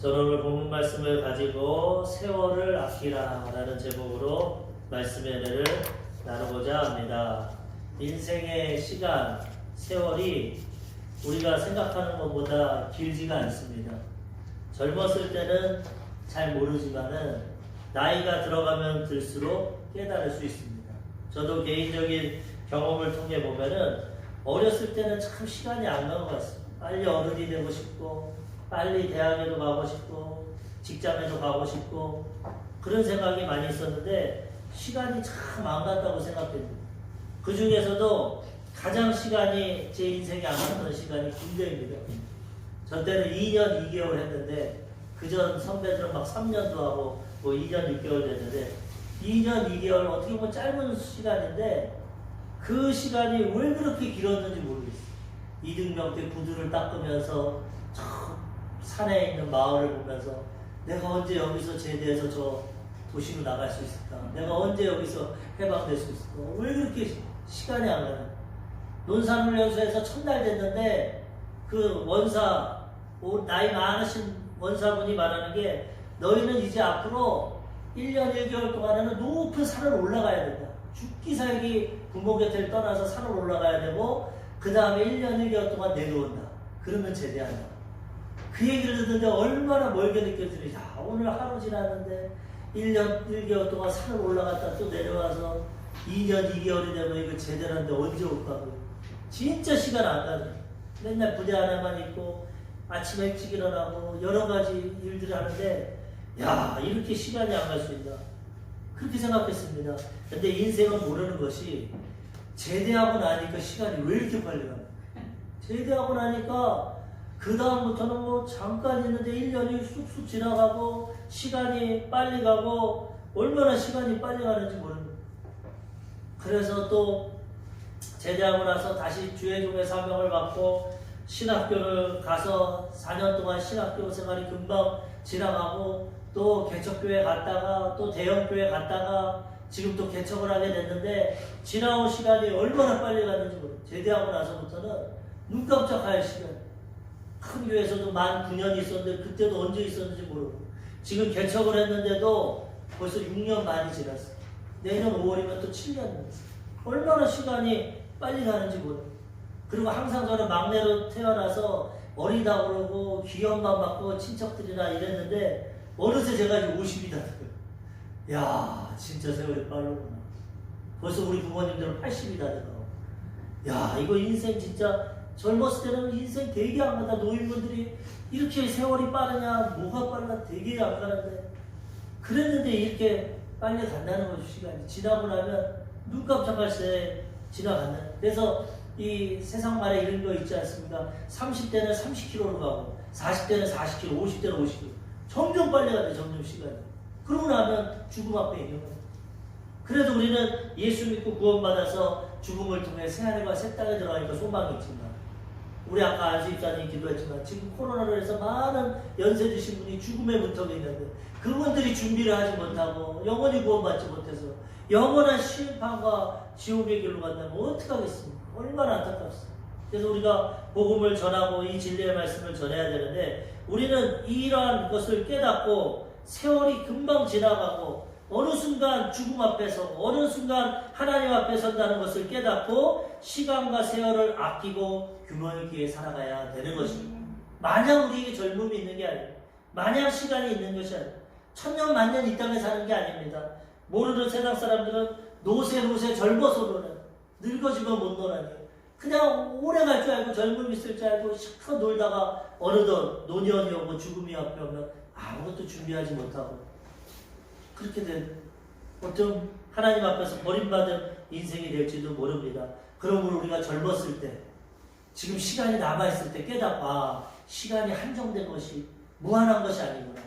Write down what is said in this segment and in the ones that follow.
저는 오늘 본문 말씀을 가지고 세월을 아끼라 라는 제목으로 말씀의 은혜를 나누고자 합니다. 인생의 시간, 세월이 우리가 생각하는 것보다 길지가 않습니다. 젊었을 때는 잘 모르지만은 나이가 들어가면 들수록 깨달을 수 있습니다. 저도 개인적인 경험을 통해 보면은 어렸을 때는 참 시간이 안 간 것 같습니다. 빨리 어른이 되고 싶고 빨리 대학에도 가고 싶고 직장에도 가고 싶고 그런 생각이 많이 있었는데 시간이 참 안 갔다고 생각됩니다. 그 중에서도 가장 시간이 제 인생에 안 갔던 시간이 군대입니다. 저 때는 2년 2개월 했는데 그전 선배들은 막 3년도 하고 뭐 2년 6개월 됐는데 2년 2개월 어떻게 보면 짧은 시간인데 그 시간이 왜 그렇게 길었는지 모르겠어요. 이등병 때 구두를 닦으면서 저 산에 있는 마을을 보면서 내가 언제 여기서 제대해서 저 도시로 나갈 수 있을까? 내가 언제 여기서 해방될 수 있을까? 왜 그렇게 시간이 안 가나? 논산훈련소에서 첫날 됐는데 그 원사, 나이 많으신 원사분이 말하는 게 너희는 이제 앞으로 1년 1개월 동안에는 높은 산을 올라가야 된다. 죽기 살기 부모 곁을 떠나서 산을 올라가야 되고 그 다음에 1년 1개월 동안 내려온다. 그러면 제대한다. 그 얘기를 듣는데 얼마나 멀게 느껴지는지. 야, 오늘 하루 지났는데 1년 1개월 동안 산을 올라갔다 또 내려와서 2년 2개월이 되면 이거 제대하는데 언제 올까? 진짜 시간 안 가죠. 맨날 부대 안에만 있고 아침에 일찍 일어나고 여러 가지 일들을 하는데 야, 이렇게 시간이 안 갈 수 있나? 그렇게 생각했습니다. 근데 인생은 모르는 것이 제대하고 나니까 시간이 왜 이렇게 빨리 가나? 제대하고 나니까 그 다음부터는 뭐 잠깐 있는데 1년이 쑥쑥 지나가고 시간이 빨리 가고 얼마나 시간이 빨리 가는지 모릅니다. 그래서 또 제대하고 나서 다시 주의종의 사명을 받고 신학교를 가서 4년 동안 신학교 생활이 금방 지나가고 또 개척교회 갔다가 또 대형교회 갔다가 지금 또 개척을 하게 됐는데 지나온 시간이 얼마나 빨리 갔는지 모릅니다. 제대하고 나서부터는 눈 깜짝할 시간. 큰 교회에서도 만 9년이 있었는데 그때도 언제 있었는지 모르고 지금 개척을 했는데도 벌써 6년 많이 지났어요. 내년 5월이면 또 7년. 얼마나 시간이 빨리 가는지 모르고 그리고 항상 저는 막내로 태어나서 어리다 그러고 귀염만 받고 친척들이나 이랬는데 어느새 제가 이제 50이 다 돼요. 야, 진짜 세월이 빠르구나. 벌써 우리 부모님들은 80이 다 되고 야, 이거 인생 진짜 젊었을 때는 인생 되게 안 가다. 노인분들이 이렇게 세월이 빠르냐, 뭐가 빨라, 되게 안 가는데. 그랬는데 이렇게 빨리 간다는 거죠, 시간이. 지나고 나면 눈 깜짝할 새 지나간다. 그래서 이 세상 말에 이런 거 있지 않습니까? 30대는 30km로 가고, 40대는 40km, 50대는 50km. 점점 빨리 가네, 점점 시간이. 그러고 나면 죽음 앞에 있는 거예요. 그래도 우리는 예수 믿고 구원받아서 죽음을 통해 새하늘과 새 땅에 들어가니까 소망이 있지만, 우리 아까 안수입사님 기도했지만 지금 코로나로 해서 많은 연세 드신 분이 죽음의 문턱에 있는데 그분들이 준비를 하지 못하고 영원히 구원받지 못해서 영원한 심판과 지옥의 길로 간다면 어떡하겠습니까? 얼마나 안타깝습니까? 그래서 우리가 복음을 전하고 이 진리의 말씀을 전해야 되는데 우리는 이러한 것을 깨닫고 세월이 금방 지나가고 어느 순간 죽음 앞에서 어느 순간 하나님 앞에 선다는 것을 깨닫고 시간과 세월을 아끼고 균형 있게 살아가야 되는 것입니다. 마냥 우리에게 젊음이 있는 게 아닙니다. 마냥 시간이 있는 것이 아닙니다. 천년 만년 이 땅에 사는 게 아닙니다. 모르는 세상 사람들은 노세 젊어서 노는 늙어지면 못 노는 그냥 오래 갈 줄 알고 젊음이 있을 줄 알고 실컷 놀다가 어느덧 노년이 오고 죽음이 앞에 오면 아무것도 준비하지 못하고 그렇게 된 어떤 하나님 앞에서 버림받은 인생이 될지도 모릅니다. 그러므로 우리가 젊었을 때 지금 시간이 남아있을 때 깨닫고 시간이 한정된 것이 무한한 것이 아니구나.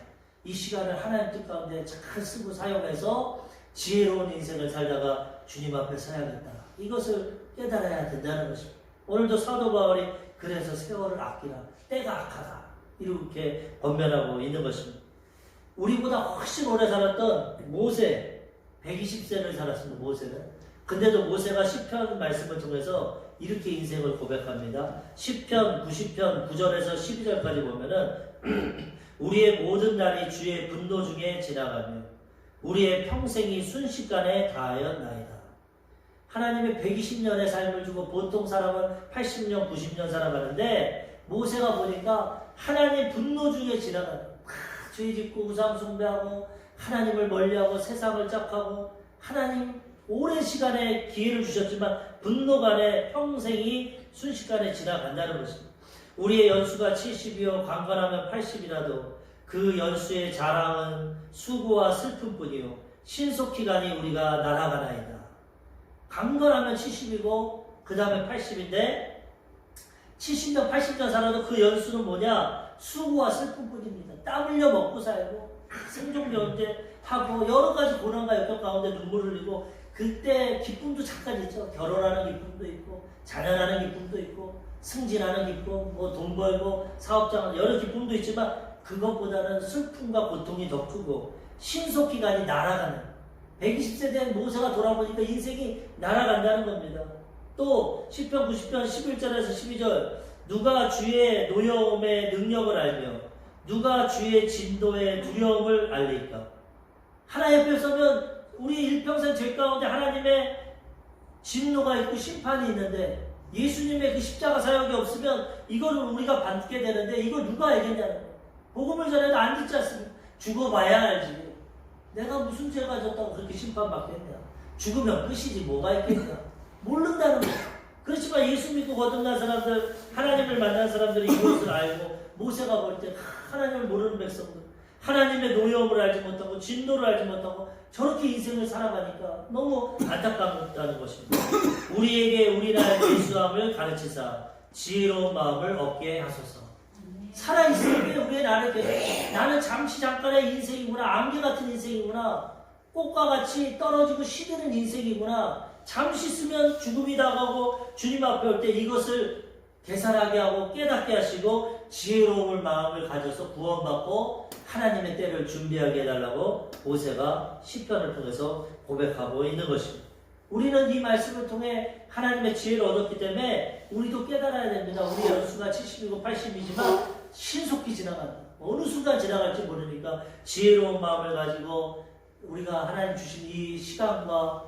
이 시간을 하나님 뜻 가운데 잘 쓰고 사용해서 지혜로운 인생을 살다가 주님 앞에 서야겠다. 이것을 깨달아야 된다는 것입니다. 오늘도 사도 바울이 그래서 세월을 아끼라. 때가 악하다. 이렇게 권면하고 있는 것입니다. 우리보다 훨씬 오래 살았던 모세 120세를 살았습니다. 모세는. 근데도 모세가 시편 말씀을 통해서 이렇게 인생을 고백합니다. 시편 90편 9절에서 12절까지 보면은 우리의 모든 날이 주의 분노 중에 지나가며 우리의 평생이 순식간에 다하였나이다. 하나님의 120년의 삶을 주고 보통 사람은 80년, 90년 살아가는데 모세가 보니까 하나님 분노 중에 지나가는 죄 짓고 우상 숭배하고 하나님을 멀리하고 세상을 짝하고 하나님 오랜 시간에 기회를 주셨지만 분노간에 평생이 순식간에 지나간다는 것입니다. 우리의 연수가 70이요 강건하면 80이라도 그 연수의 자랑은 수고와 슬픔뿐이요 신속히 가니 우리가 날아가나이다. 강건하면 70이고 그 다음에 80인데 70년 80년 살아도 그 연수는 뭐냐? 수고와 슬픔뿐입니다. 땀 흘려 먹고 살고 생존경제 하고 여러 가지 고난과 역경 가운데 눈물 흘리고 그때 기쁨도 잠깐 있죠. 결혼하는 기쁨도 있고 자녀하는 기쁨도 있고 승진하는 기쁨, 뭐 돈 벌고 사업장 여러 기쁨도 있지만 그것보다는 슬픔과 고통이 더 크고 신속히 가니 날아가는 120세 된 모세가 돌아보니까 인생이 날아간다는 겁니다. 또 시편 90편 11절에서 12절 누가 주의 노여움의 능력을 알며 누가 주의 진노의 두려움을 알리까? 하나님 앞에 서면 우리 일평생 죄 가운데 하나님의 진노가 있고 심판이 있는데 예수님의 그 십자가 사역이 없으면 이거를 우리가 받게 되는데 이걸 누가 알겠냐는 거예요. 복음을 전해도 안 듣지 않습니까? 죽어봐야 알지. 내가 무슨 죄가 졌다고 그렇게 심판받겠냐. 죽으면 끝이지 뭐가 있겠냐. 모른다는 거예요. 그렇지만 예수 믿고 거듭난 사람들, 하나님을 만난 사람들이 이것을 알고 모세가 볼 때 하나님을 모르는 백성들, 하나님의 노여움을 알지 못하고 진노를 알지 못하고 저렇게 인생을 살아가니까 너무 안타깝다는 것입니다. 우리에게 우리나라의 예수함을 가르치사 지혜로운 마음을 얻게 하소서. 살아있을 때 왜 나를 계속 나는 잠시 잠깐의 인생이구나, 안개 같은 인생이구나, 꽃과 같이 떨어지고 시드는 인생이구나, 잠시 쓰면 죽음이 다가오고 주님 앞에 올 때 이것을 되살하게 하고 깨닫게 하시고 지혜로움을 마음을 가져서 구원받고 하나님의 때를 준비하게 해달라고 모세가 시편을 통해서 고백하고 있는 것입니다. 우리는 이 말씀을 통해 하나님의 지혜를 얻었기 때문에 우리도 깨달아야 됩니다. 우리 연수가 70이고 80이지만 신속히 지나간다. 어느 순간 지나갈지 모르니까 지혜로운 마음을 가지고 우리가 하나님 주신 이 시간과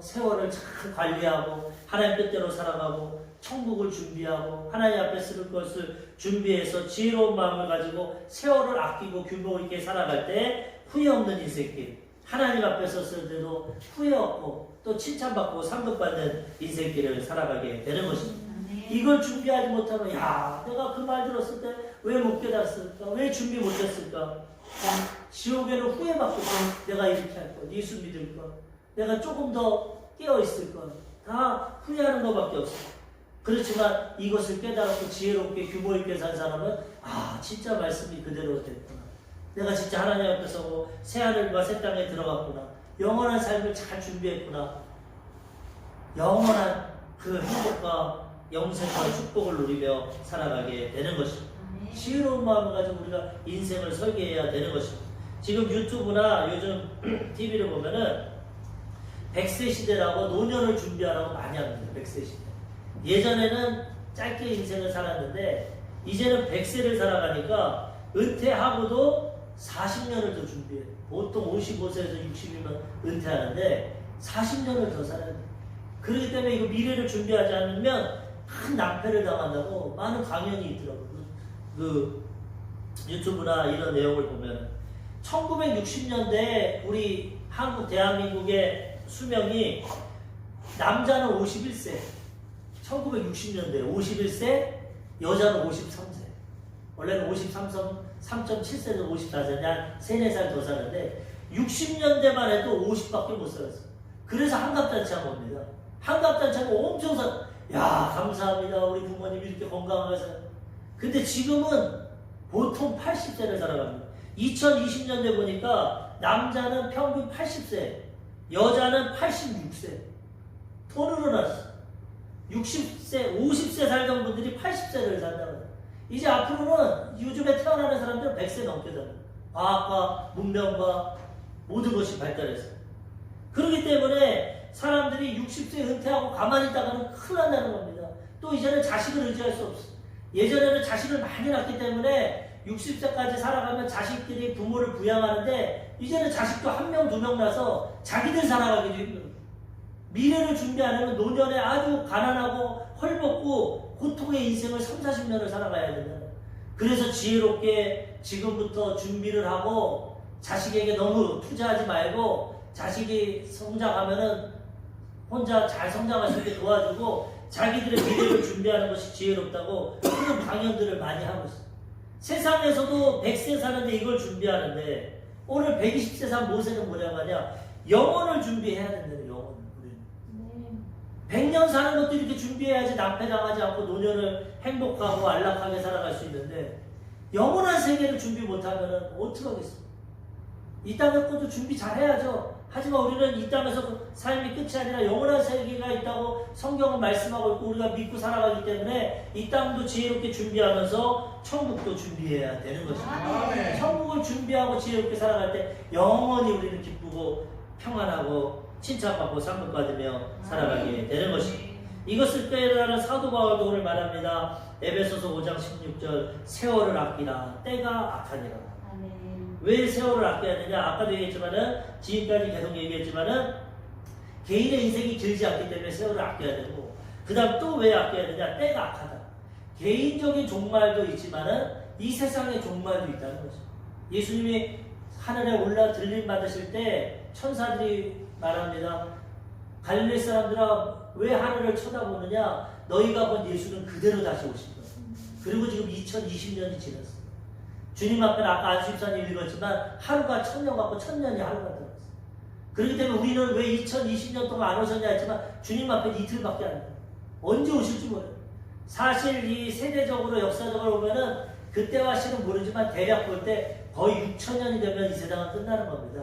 세월을 잘 관리하고 하나님 뜻대로 살아가고 천국을 준비하고 하나님 앞에 쓸 것을 준비해서 지혜로운 마음을 가지고 세월을 아끼고 규모 있게 살아갈 때 후회 없는 인생길, 하나님 앞에 섰을 때도 후회 없고 또 칭찬받고 상급받는 인생길을 살아가게 되는 것입니다. 이걸 준비하지 못하면 야 내가 그 말 들었을 때 왜 못 깨달았을까? 왜 준비 못했을까? 지옥에는 후회받고 내가 이렇게 할 거, 예수 믿을 거, 내가 조금 더 깨어있을 거, 다 후회하는 것밖에 없어. 그렇지만 이것을 깨달았고 지혜롭게 규모 있게 산 사람은 진짜 말씀이 그대로 됐구나. 내가 진짜 하나님 앞에 서고 새하늘과 새 땅에 들어갔구나. 영원한 삶을 잘 준비했구나. 영원한 그 행복과 영생과 축복을 누리며 살아가게 되는 것입니다. 지혜로운 마음을 가지고 우리가 인생을 설계해야 되는 것입니다. 지금 유튜브나 요즘 TV를 보면은 100세 시대라고 노년을 준비하라고 많이 합니다. 100세 시대. 예전에는 짧게 인생을 살았는데 이제는 100세를 살아가니까 은퇴하고도 40년을 더 준비해요. 보통 55세에서 60이면 은퇴하는데 40년을 더 살아야 돼요. 그렇기 때문에 이거 미래를 준비하지 않으면 큰 낭패를 당한다고 많은 강연이 있더라고요. 그 유튜브나 이런 내용을 보면 1960년대에 우리 한국 대한민국의 수명이 남자는 51세 1960년대 51세 여자는 53세 원래는 3.7세에서 54세 한 3-4살 더 사는데 60년대만 해도 50밖에 못 살았어요. 그래서 한갑잔치 한 겁니다. 한갑잔치하고 엄청 야 감사합니다 우리 부모님 이렇게 건강하셔서. 근데 지금은 보통 80세를 살아갑니다. 2020년대 보니까 남자는 평균 80세 여자는 86세 더 늘어났어. 60세 50세 살던 분들이 80세를 산다고 해요. 이제 앞으로는 요즘에 태어나는 사람들은 100세 넘게 살아요. 과학과 문명과 모든 것이 발달했어요. 그렇기 때문에 사람들이 60세 은퇴하고 가만히 있다가는 큰일 난다는 겁니다. 또 이제는 자식을 의지할 수 없어. 예전에는 자식을 많이 낳기 때문에 60세까지 살아가면 자식들이 부모를 부양하는데 이제는 자식도 1명, 2명 나서 자기들 살아가기도 힘들어요. 미래를 준비 안 하면 노년에 아주 가난하고 헐벗고 고통의 인생을 3, 40년을 살아가야 된다. 그래서 지혜롭게 지금부터 준비를 하고 자식에게 너무 투자하지 말고 자식이 성장하면은 혼자 잘 성장할 수 있게 도와주고 자기들의 미래를 준비하는 것이 지혜롭다고 그런 강연들을 많이 하고 있어요. 세상에서도 100세 사는데 이걸 준비하는데 오늘 120세 산 모세는 뭐냐고 하냐? 영혼을 준비해야 된다는 영혼. 우리는 100년 사는 것도 이렇게 준비해야지 낭패당하지 않고 노년을 행복하고 안락하게 살아갈 수 있는데 영원한 세계를 준비 못하면 어떻게 하겠어? 이 땅의 것도 준비 잘 해야죠. 하지만 우리는 이 땅에서 삶이 끝이 아니라 영원한 세계가 있다고 성경은 말씀하고 있고 우리가 믿고 살아가기 때문에 이 땅도 지혜롭게 준비하면서 천국도 준비해야 되는 것입니다. 천국을 준비하고 지혜롭게 살아갈 때 영원히 우리는 기쁘고 평안하고 칭찬받고 상급받으며 살아가게 되는 것입니다. 이것을 깨달은 사도 바울도 오늘 말합니다. 에베소서 5장 16절 세월을 아끼라 때가 악하니라. 왜 세월을 아껴야 되냐? 아까도 얘기했지만은 지금까지 계속 얘기했지만은 개인의 인생이 길지 않기 때문에 세월을 아껴야 되고 그 다음 또 왜 아껴야 되냐? 때가 악하다. 개인적인 종말도 있지만은 이 세상의 종말도 있다는 거죠. 예수님이 하늘에 올라 들림 받으실 때 천사들이 말합니다. 갈릴리 사람들아 왜 하늘을 쳐다보느냐? 너희가 본 예수는 그대로 다시 오실 거야. 그리고 지금 2020년이 지났어. 주님 앞에 아까 안수입사님 읽었지만 하루가 1000년 같고 1000년이 하루 같다고 했어요. 그렇기 때문에 우리는 왜 2020년 동안 안 오셨냐 했지만 주님 앞에 이틀밖에 안 돼요. 언제 오실지 몰라요. 사실 이 세대적으로 역사적으로 보면은 그때와 실은 모르지만 대략 볼 때 거의 6000년이 되면 이 세상은 끝나는 겁니다.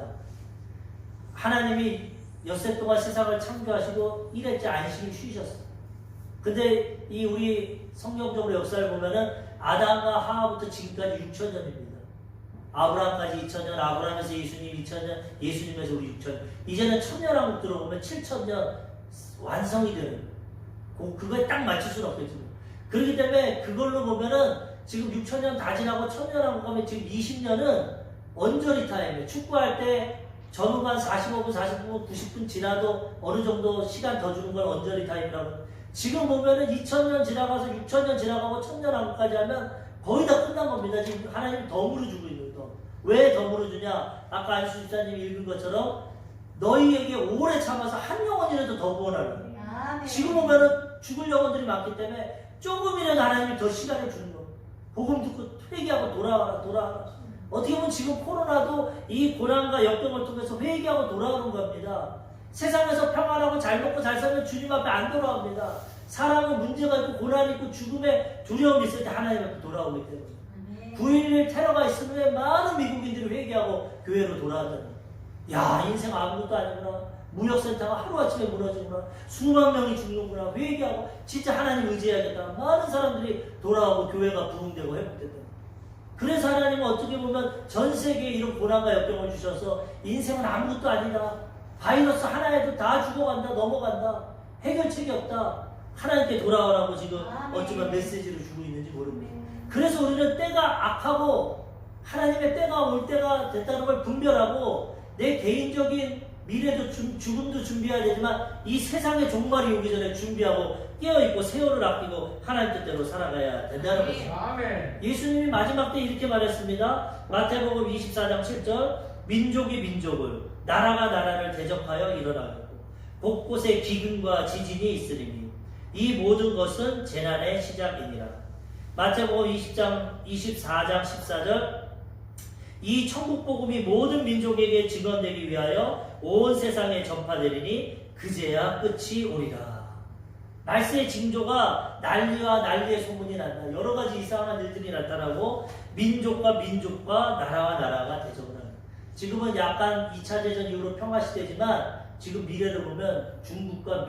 하나님이 엿새 동안 세상을 창조하시고 일했지 안식일 쉬셨어요. 근데 이 우리 성경적으로 역사를 보면은 아담과 하와부터 지금까지 6000년입니다. 아브라함까지 2000년, 아브라함에서 예수님 2000년, 예수님에서 우리 6000년. 이제는 천년왕국 들어보면 7000년 완성이 되는 거예요. 그거에 딱 맞출 수는 없겠지만. 그렇기 때문에 그걸로 보면은 지금 6000년 다 지나고 천년왕국 가면 지금 20년은 언저리 타임이에요. 축구할 때 전후반 45분, 49분, 90분 지나도 어느 정도 시간 더 주는 걸 언저리 타임이라고. 지금 보면은 2000년 지나가서 6000년 지나가고 천년왕국까지 하면 거의 다 끝난 겁니다. 지금 하나님이 덤으로 주고 있는 거. 왜 덤으로 주냐? 아까 안수 집사님이 읽은 것처럼 너희에게 오래 참아서 한 영혼이라도 더 구원하려고. 지금 보면은 죽을 영혼들이 많기 때문에 조금이라도 하나님이 더 시간을 주는 거. 복음 듣고 회개하고 돌아와라. 어떻게 보면 지금 코로나도 이 고난과 역경을 통해서 회개하고 돌아오는 겁니다. 세상에서 평안하고 잘 먹고 잘 살면 주님 앞에 안 돌아옵니다. 사람은 문제가 있고 고난이 있고 죽음의 두려움이 있을 때 하나님 앞에 돌아오기 때문에 9.11 테러가 있으면 많은 미국인들이 회개하고 교회로 돌아왔다는 거예요. 야 인생 아무것도 아니구나. 무역센터가 하루아침에 무너지구나. 수만 명이 죽는구나. 회개하고 진짜 하나님 의지해야겠다. 많은 사람들이 돌아오고 교회가 부흥되고 회복됐다. 그래서 하나님은 어떻게 보면 전 세계에 이런 고난과 역경을 주셔서 인생은 아무것도 아니다. 바이러스 하나에도 다 죽어간다. 넘어간다. 해결책이 없다. 하나님께 돌아오라고 지금 어쩌면 메시지를 주고 있는지 모릅니다. 그래서 우리는 때가 악하고 하나님의 때가 올 때가 됐다는 걸 분별하고 내 개인적인 미래도 죽음도 준비해야 되지만 이 세상의 종말이 오기 전에 준비하고 깨어있고 세월을 아끼고 하나님 뜻대로 살아가야 된다는 것입니다. 예수님이 마지막 때 이렇게 말했습니다. 마태복음 24장 7절 민족이 민족을 나라가 나라를 대적하여 일어나겠고 곳곳에 기근과 지진이 있으리니 이 모든 것은 재난의 시작이니라. 마태복음 24장 14절 이 천국복음이 모든 민족에게 증언되기 위하여 온 세상에 전파되리니 그제야 끝이 오리라. 말세의 징조가 난리와 난리의 소문이 난다. 여러 가지 이상한 일들이 나타나고 민족과 민족과 나라와 나라가 대적을 한다. 지금은 약간 2차 대전 이후로 평화시대지만 지금 미래를 보면 중국과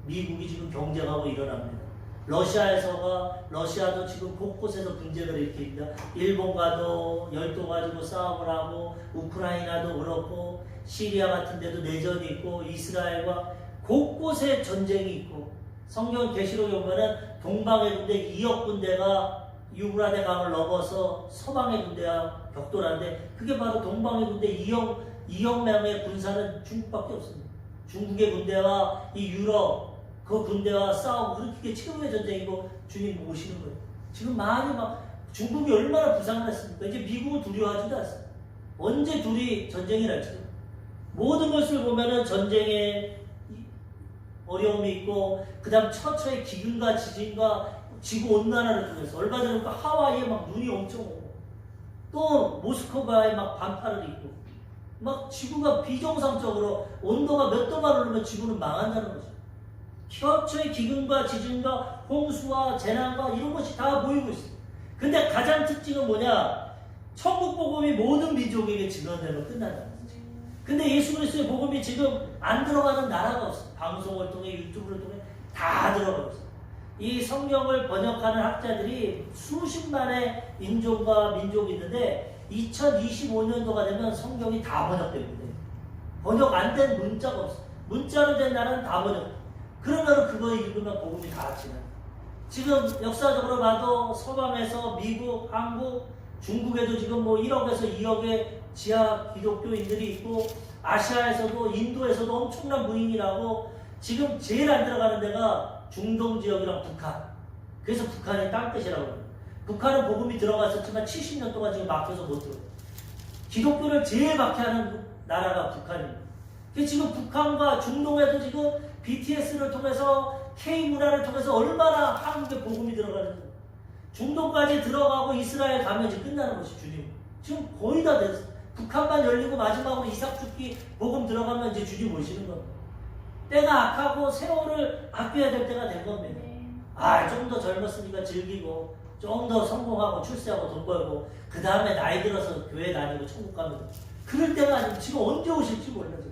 미국이 지금 경쟁하고 일어납니다. 러시아도 지금 곳곳에서 분쟁을 일으킵니다. 일본과도 열도 가지고 싸움을 하고 우크라이나도 그렇고 시리아 같은 데도 내전이 있고 이스라엘과 곳곳에 전쟁이 있고 성경 계시록에 보면은 동방의 군대 2억 군대가 유브라데 강을 넘어서 서방의 군대와 격돌하는데 그게 바로 동방의 군대 2억 명의 군사는 중국밖에 없습니다. 중국의 군대와 이 유럽 그 군대와 싸우고 그렇게 지금의 전쟁이고 주님 모시는 거예요. 지금 많이 막 중국이 얼마나 부상을 했습니까? 이제 미국은 두려워하지도 않습니다. 언제 둘이 전쟁이 날지 모든 것을 보면은 전쟁에 어려움이 있고 그 다음 처처의 기근과 지진과 지구온난화를 통해서 얼마 전에 하와이에 막 눈이 엄청 오고 또 모스크바에 막 반팔을 입고 막 지구가 비정상적으로 온도가 몇 도만 오르면 지구는 망한다는 거죠. 처처의 기근과 지진과 홍수와 재난과 이런 것이 다 보이고 있어요. 근데 가장 특징은 뭐냐? 천국 복음이 모든 민족에게 증언되면 끝난다는 거죠. 근데 예수 그리스도의 복음이 지금 안 들어가는 나라가 없어요. 방송을 통해 유튜브를 통해 다 들어가고 있어요. 이 성경을 번역하는 학자들이 수십만의 인종과 민족이 있는데 2025년도가 되면 성경이 다 번역됩니다. 번역 안 된 문자가 없어요. 문자로 된 나라는 다 번역. 그러면 그거 읽으면 복음이 다 지나요. 지금 역사적으로 봐도 서방에서 미국, 한국, 중국에도 지금 뭐 1억에서 2억의 지하 기독교인들이 있고 아시아에서도 인도에서도 엄청난 부흥이 나고 지금 제일 안 들어가는 데가 중동 지역이랑 북한. 그래서 북한이 땅끝이라고 해요. 북한은 복음이 들어갔었지만 70년 동안 지금 막혀서 못 들어요. 기독교를 제일 막혀하는 나라가 북한입니다. 지금 북한과 중동에도 지금 BTS를 통해서 K-문화를 통해서 얼마나 한국에 복음이 들어가는지 중동까지 들어가고 이스라엘 가면 이제 끝나는 것이 주님. 지금 거의 다 됐어요. 북한만 열리고 마지막으로 이삭 죽기 복음 들어가면 이제 주님 오시는 겁니다. 때가 악하고 세월을 아껴야 될 때가 된 겁니다. 좀 더 젊었으니까 즐기고 좀 더 성공하고 출세하고 돈 벌고 그 다음에 나이 들어서 교회 다니고 천국 가면 그럴 때가 아니고 지금 언제 오실지 몰라요.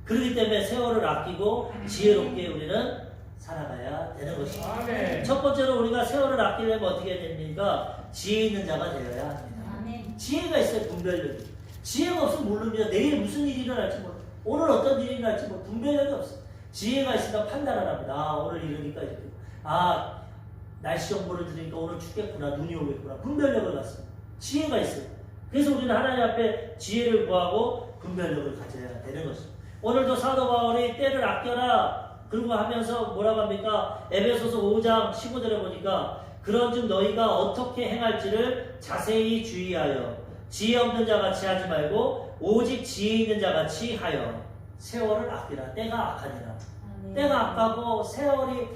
그렇기 때문에 세월을 아끼고 지혜롭게 우리는 살아가야 되는 것입니다. 첫 번째로 우리가 세월을 아끼려면 어떻게 해야 됩니까? 지혜 있는 자가 되어야 합니다. 지혜가 있어요. 분별력이. 지혜가 없으면 모릅니다. 내일 무슨 일이 일어날지 몰라요. 오늘 어떤 일이 일어날지 몰라요. 분별력이 없어요. 지혜가 있으면 판단을 합니다. 오늘 이러니까 이렇게. 날씨 정보를 들으니까 오늘 춥겠구나. 눈이 오겠구나. 분별력을 갖습니다. 지혜가 있어요. 그래서 우리는 하나님 앞에 지혜를 구하고 분별력을 가져야 되는 것입니다. 오늘도 사도 바울이 때를 아껴라 그런 거 하면서 뭐라고 합니까? 에베소서 5장 15절에 보니까 그런즉 너희가 어떻게 행할지를 자세히 주의하여 지혜 없는 자같이 하지 말고 오직 지혜 있는 자같이 하여 세월을 아끼라. 때가 악하니라. 때가 악하고 세월이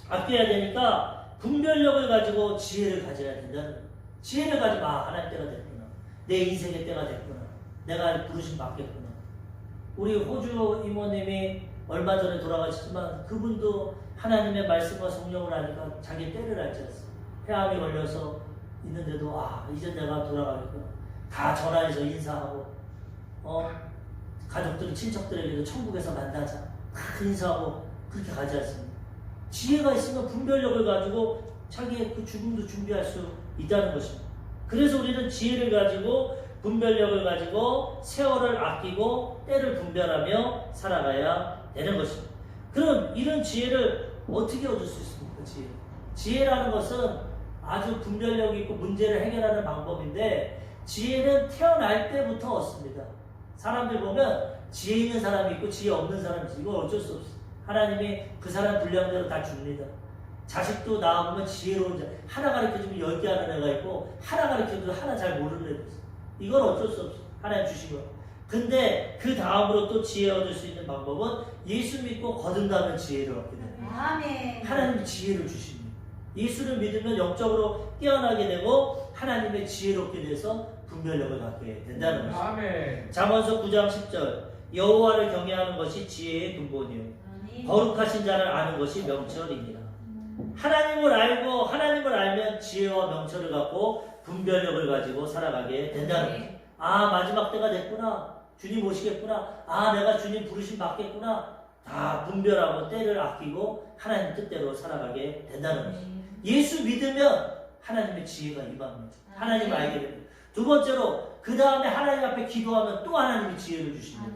아껴야 되니까 분별력을 가지고 지혜를 가져야 된다는 거예요. 지혜를 가지고 하나님 때가 됐구나. 내 인생의 때가 됐구나. 내가 부르심 받겠구나. 우리 호주 이모님이 얼마 전에 돌아가셨지만 그분도 하나님의 말씀과 성령을 아니까 자기 때를 알지 않습니까? 폐암이 걸려서 있는데도 이제 내가 돌아가겠구나. 다 전화해서 인사하고 가족들, 친척들에게도 천국에서 만나자. 다 인사하고 그렇게 가지 않습니다. 지혜가 있으면 분별력을 가지고 자기의 그 죽음도 준비할 수 있다는 것입니다. 그래서 우리는 지혜를 가지고 분별력을 가지고 세월을 아끼고 때를 분별하며 살아가야 되는 것입니다. 그럼 이런 지혜를 어떻게 얻을 수 있습니까? 지혜라는 것은 아주 분별력이 있고 문제를 해결하는 방법인데 지혜는 태어날 때부터 얻습니다. 사람들 보면 지혜 있는 사람이 있고 지혜 없는 사람이 있고 이거 어쩔 수 없어요. 하나님이 그 사람 분량대로 다 줍니다. 자식도 낳아보면 지혜로운 자 하나 가르쳐주면 10개 하는 애가 있고 하나 가르쳐주면 하나 잘 모르는 애가 있어요. 이건 어쩔 수 없어요. 하나님 주신 거. 근데 그 다음으로 또 지혜 얻을 수 있는 방법은 예수 믿고 거듭나면 지혜를 얻게 됩니다. 아멘. 하나님이 지혜를 주십니다. 예수를 믿으면 영적으로 깨어나게 되고 하나님의 지혜롭게 돼서 분별력을 갖게 된다는 것입니다. 아멘. 잠언서 9장 10절 여호와를 경외하는 것이 지혜의 근본이요 거룩하신 자를 아는 것이 명철이니라. 하나님을 알고 하나님을 알면 지혜와 명철을 갖고 분별력을 가지고 살아가게 된다는 거예요. 마지막 때가 됐구나. 주님 오시겠구나. 내가 주님 부르심 받겠구나. 다 분별하고 때를 아끼고 하나님 뜻대로 살아가게 된다는 거죠. 예수 믿으면 하나님의 지혜가 임합니다. 하나님을 알게 됩니다. 두 번째로 그 다음에 하나님 앞에 기도하면 또 하나님이 지혜를 주십니다.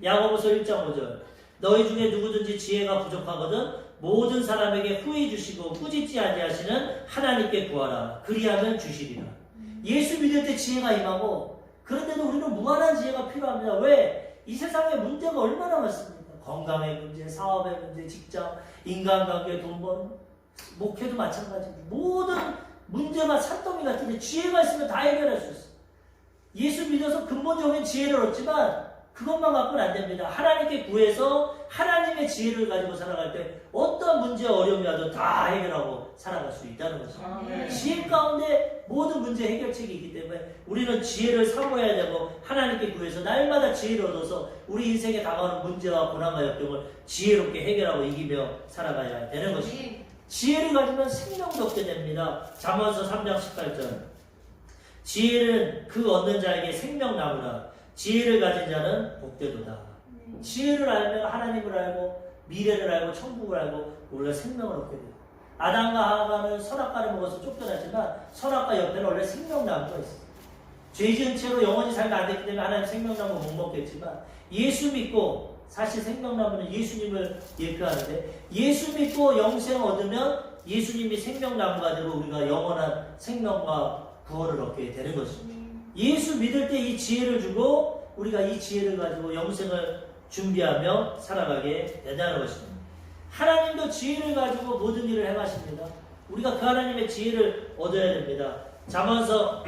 야고보서 1장 5절 너희 중에 누구든지 지혜가 부족하거든 모든 사람에게 후히 주시고 꾸짖지 아니하시는 하나님께 구하라. 그리하면 주시리라. 예수 믿을 때 지혜가 임하고, 그런데도 우리는 무한한 지혜가 필요합니다. 왜? 이 세상에 문제가 얼마나 많습니까? 건강의 문제, 사업의 문제, 직장, 인간관계, 돈 번, 목회도 마찬가지고 모든 문제가 산더미 같은데 지혜가 있으면 다 해결할 수 있어요. 예수 믿어서 근본적인 지혜를 얻지만 그것만 갖고는 안 됩니다. 하나님께 구해서 하나님의 지혜를 가지고 살아갈 때 어떤 문제, 어려움이 와도 다 해결하고 살아갈 수 있다는 것입니다. 지혜 가운데 모든 문제 해결책이 있기 때문에 우리는 지혜를 사모해야 되고, 하나님께 구해서 날마다 지혜를 얻어서 우리 인생에 다가오는 문제와 고난과 역경을 지혜롭게 해결하고 이기며 살아가야 되는 것입니다. 지혜를 가지면 생명도 얻게 됩니다. 잠언서 3장 18절. 지혜는 그 얻는 자에게 생명나무라. 지혜를 가진 자는 복되도다. 지혜를 알면 하나님을 알고 미래를 알고 천국을 알고 우리가 생명을 얻게 돼요. 아담과 하와는 선악과를 먹어서 쫓겨났지만 선악과 옆에는 원래 생명나무가 있어요. 죄 지은 채로 영원히 살면 안 됐기 때문에 하나님 생명나무 못 먹겠지만, 예수 믿고, 사실 생명나무는 예수님을 예표하는데, 예수 믿고 영생 얻으면 예수님이 생명나무가 되고 우리가 영원한 생명과 구원을 얻게 되는 것입니다. 예수 믿을 때 이 지혜를 주고 우리가 이 지혜를 가지고 영생을 준비하며 살아가게 된다는 것입니다. 하나님도 지혜를 가지고 모든 일을 행하십니다. 우리가 그 하나님의 지혜를 얻어야 됩니다. 잠언서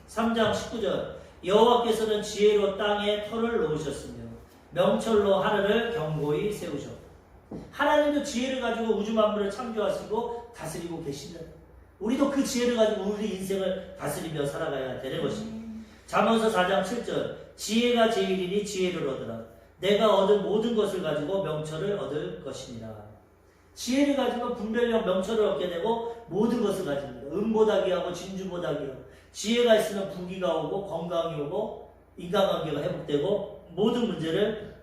3장 19절. 여호와께서는 지혜로 땅에 터를 놓으셨으며 명철로 하늘을 견고히 세우셨고. 하나님도 지혜를 가지고 우주 만물을 창조하시고 다스리고 계십니다. 우리도 그 지혜를 가지고 우리 인생을 다스리며 살아가야 되는 것입니다. 잠언서 4장 7절. 지혜가 제일이니 지혜를 얻으라. 내가 얻은 모든 것을 가지고 명철을 얻을 것이니라. 지혜를 가지고 분별력, 명철을 얻게 되고 모든 것을 가집니다. 은보다 귀하고 진주보다 귀하고, 지혜가 있으면 부귀가 오고 건강이 오고 인간관계가 회복되고 모든 문제를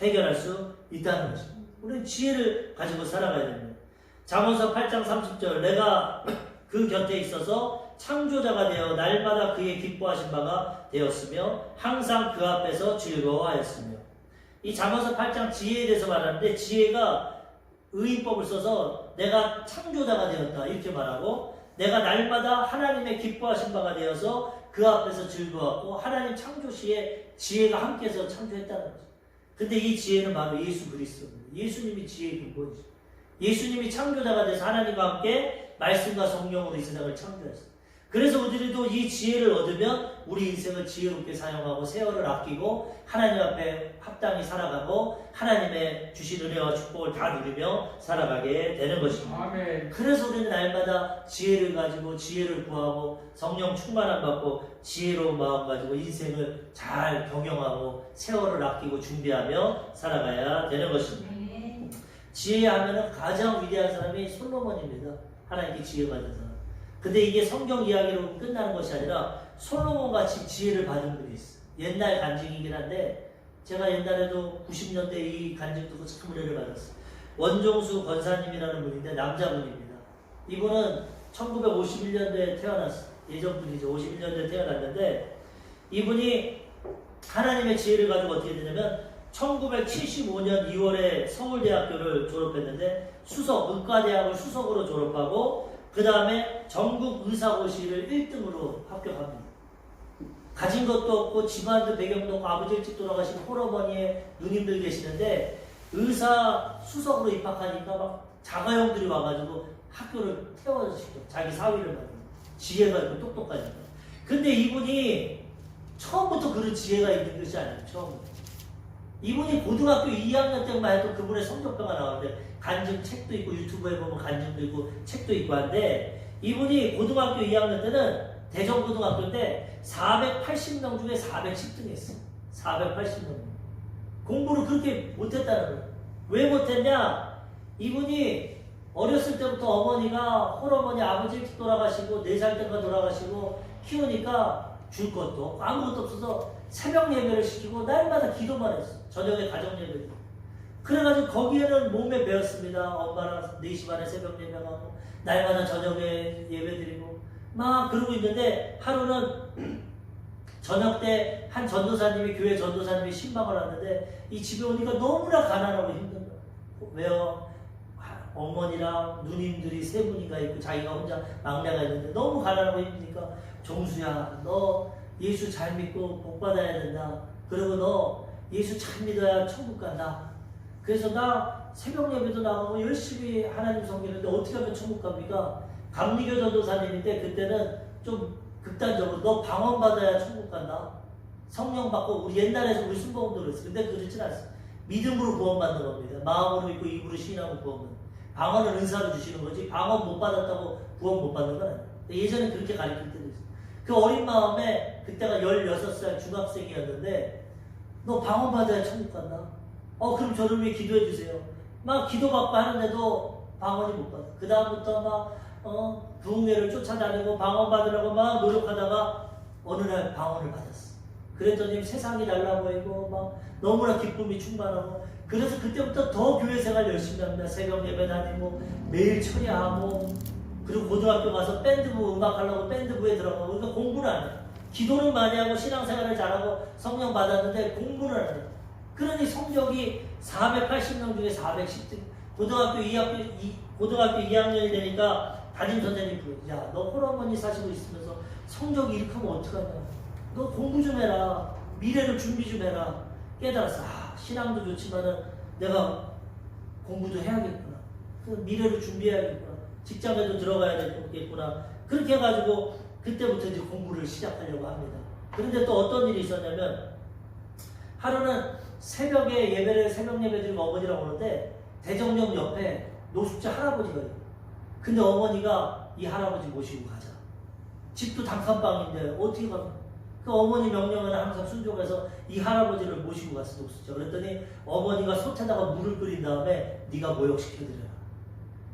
해결할 수 있다는 것입니다. 우리는 지혜를 가지고 살아가야 됩니다. 잠언서 8장 30절. 내가 그 곁에 있어서 창조자가 되어 날마다 그의 기뻐하신 바가 되었으며 항상 그 앞에서 즐거워하였으며. 이 잠언서 8장 지혜에 대해서 말하는데, 지혜가 의인법을 써서 내가 창조자가 되었다 이렇게 말하고, 내가 날마다 하나님의 기뻐하신 바가 되어서 그 앞에서 즐거웠고, 하나님 창조시에 지혜가 함께해서 창조했다는 거죠. 근데 이 지혜는 바로 예수 그리스도입니다. 예수님이 지혜의 근본이죠. 예수님이 창조자가 돼서 하나님과 함께 말씀과 성령으로 이 세상을 창조했어요. 그래서 우리도 이 지혜를 얻으면 우리 인생을 지혜롭게 사용하고 세월을 아끼고 하나님 앞에 합당히 살아가고 하나님의 주신 은혜와 축복을 다 누리며 살아가게 되는 것입니다. 아멘. 그래서 우리는 날마다 지혜를 가지고 지혜를 구하고 성령 충만함 받고 지혜로운 마음 가지고 인생을 잘 경영하고 세월을 아끼고 준비하며 살아가야 되는 것입니다. 지혜하면 가장 위대한 사람이 솔로몬입니다. 하나님께 지혜 받은 사람. 근데 이게 성경 이야기로 끝나는 것이 아니라 솔로몬같이 지혜를 받은 분이 있어요. 옛날 간증이긴 한데 제가 옛날에도 90년대 이 간증 듣고 참 은혜를 받았어요. 원종수 권사님이라는 분인데 남자분입니다. 이분은 1951년도에 태어났어요. 예전 분이죠. 51년도에 태어났는데 이분이 하나님의 지혜를 가지고 어떻게 되냐면 1975년 2월에 서울대학교를 졸업했는데 의과대학을 수석으로 졸업하고 그 다음에 전국 의사고시를 1등으로 합격합니다. 가진 것도 없고 집안도 배경도 없고 아버지 일찍 돌아가신 홀어머니의 누님들 계시는데 의사 수석으로 입학하니까 막 자가용들이 와가지고 학교를 태워주시고 자기 사위를 받는 지혜가 있고 똑똑하니까. 근데 이분이 처음부터 그런 지혜가 있는 것이 아니에요. 처음부터. 이분이 고등학교 2학년 때만 해도 그분의 성적표가 나오는데 간증 책도 있고 유튜브에 보면 간증도 있고 책도 있고 한데 이분이 고등학교 2학년 때는 대전고등학교인데 480명 중에 410등 했어요. 480명. 공부를 그렇게 못했다는 거예요. 왜 못했냐? 이분이 어렸을 때부터 어머니가 홀어머니 아버지 일찍 돌아가시고 4살 때가 돌아가시고 키우니까 줄 것도 없고 아무것도 없어서 새벽 예배를 시키고 날마다 기도만 했어요. 저녁에 가정 예배를. 그래가지고 거기에는 몸에 배웠습니다. 엄마랑 4시 반에 새벽 예배하고 날마다 저녁에 예배드리고 막 그러고 있는데 하루는 저녁 때 한 전도사님이 교회 전도사님이 신방을 왔는데 이 집에 오니까 너무나 가난하고 힘든 거예요. 왜요? 어머니랑 누님들이 세 분이가 있고 자기가 혼자 막내가 있는데 너무 가난하고 힘드니까 종수야 너 예수 잘 믿고 복 받아야 된다. 그리고 너 예수 잘 믿어야 천국 간다. 그래서 나 새벽 예배도 나가고 열심히 하나님 섬기는데 어떻게 하면 천국 갑니까? 감리교 전도사님인데 그때는 좀 극단적으로 너 방언 받아야 천국 간다. 성령 받고 우리 옛날에서 우리 순복음도 그랬어. 근데 그렇진 않습니다. 믿음으로 구원받는 겁니다. 마음으로 믿고 입으로 시인하고 구원은. 방언을 은사로 주시는 거지 방언 못 받았다고 구원 못 받는 건 아니에요. 예전에 그렇게 가르칠 때도 있어요. 그 어린 마음에 그때가 16살 중학생이었는데 너 방언 받아야 천국 간다. 그럼 저를 위해 기도해 주세요. 막 기도받고 하는데도 방언이 못 받아. 그 다음부터 막 부흥회를 쫓아다니고 방언 받으려고 막 노력하다가 어느 날 방언을 받았어. 그랬더니 세상이 달라 보이고 막 너무나 기쁨이 충만하고 그래서 그때부터 더 교회 생활 열심히 합니다. 새벽 예배 다니고 매일 철야하고 그리고 고등학교 가서 밴드부 음악하려고 밴드부에 들어가고 그러니까 공부는 안 해요. 기도를 많이 하고 신앙생활을 잘하고 성령 받았는데 공부는 안 해요. 그러니 성적이 480명 중에 410등. 고등학교 2학년이 되니까 담임 선생님 불러. 야, 너 홀어머니 사시고 있으면서 성적이 이렇게 하면 어떡하냐. 너 공부 좀 해라. 미래를 준비 좀 해라. 깨달았어. 신앙도 좋지만은 내가 공부도 해야겠구나. 미래를 준비해야겠구나. 직장에도 들어가야 되겠구나. 그렇게 해가지고 그때부터 이제 공부를 시작하려고 합니다. 그런데 또 어떤 일이 있었냐면 하루는 새벽 예배 드리고 어머니랑 오는데 대정령 옆에 노숙자 할아버지가 있어요. 근데 어머니가 이 할아버지 모시고 가자. 집도 단칸방인데 어떻게 가면 그 어머니 명령은 항상 순종해서 이 할아버지를 모시고 갔어 노숙자. 그랬더니 어머니가 솥에다가 물을 끓인 다음에 네가 모욕시켜드려라.